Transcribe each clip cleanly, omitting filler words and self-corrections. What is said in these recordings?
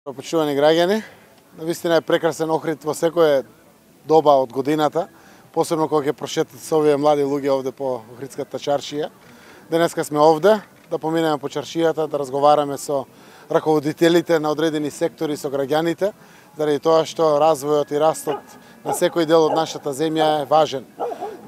Почитувани граѓани, навистина е прекрасен Охрид во секое доба од годината, посебно кога ќе прошетат со овие млади луѓе овде по Охридската чаршија. Денеска сме овде да поминеме по чаршијата, да разговараме со раководителите на одредени сектори, со граѓаните, заради тоа што развојот и растот на секој дел од нашата земја е важен.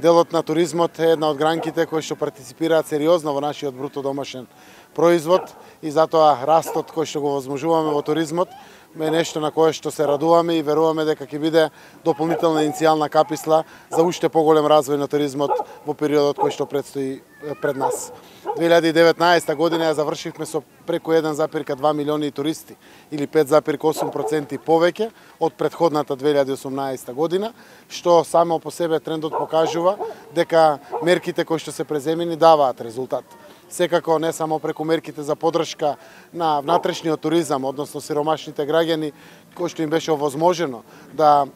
Делот на туризмот е една од гранките кои што партиципираат сериозно во нашиот бруто домашен производ и затоа растот кој што го возможуваме во туризмот е нешто на кое што се радуваме и веруваме дека ќе биде дополнителна иницијална каписла за уште поголем развој на туризмот во периодот кој што предстои пред нас. 2019 година ја завршивме со преку 1,2 милиони туристи или 5,8% повеќе од претходната 2018 година, што само по себе трендот покажува дека мерките кои што се преземени даваат резултат. Секако не само преку мерките за поддршка на внатрешниот туризам, односно сиромашните граѓани кои што им беше овозможено да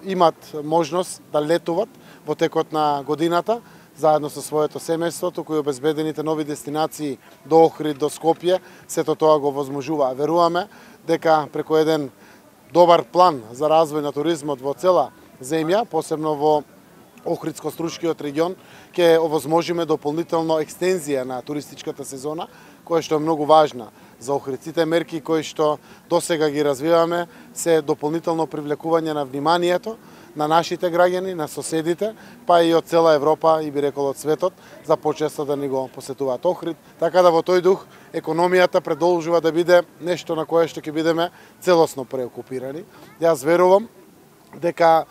имат можност да летуват во текот на годината заедно со своето семејство, туку и обезбедените нови дестинации до Охрид, до Скопје, сето тоа го возможува. Веруваме дека преку еден добар план за развој на туризмот во цела земја, посебно во Охридско-Струшкиот регион, ќе овозможиме дополнително екстензија на туристичката сезона, која што е многу важна за Охрид. Сите мерки кои што досега ги развиваме се дополнително привлекување на вниманието на нашите граѓани, на соседите, па и од цела Европа и би рекол од светот, за почесто да ни го посетуваат Охрид. Така да во тој дух економијата продолжува да биде нешто на кое што ќе бидеме целосно преокупирани. Јас верувам дека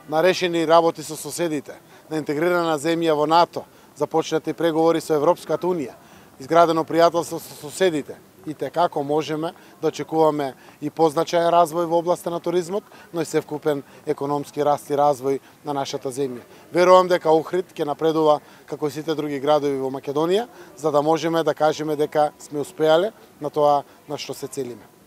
на решени работи со соседите, на интегрирана земја во НАТО, започнати преговори со Европската Унија, изградено пријателство со соседите, и како можеме да очекуваме и позначаен развој во областа на туризмот, но и севкупен економски раст и развој на нашата земја. Верувам дека Охрид ќе напредува како и сите други градови во Македонија, за да можеме да кажеме дека сме успеале на тоа на што се целиме.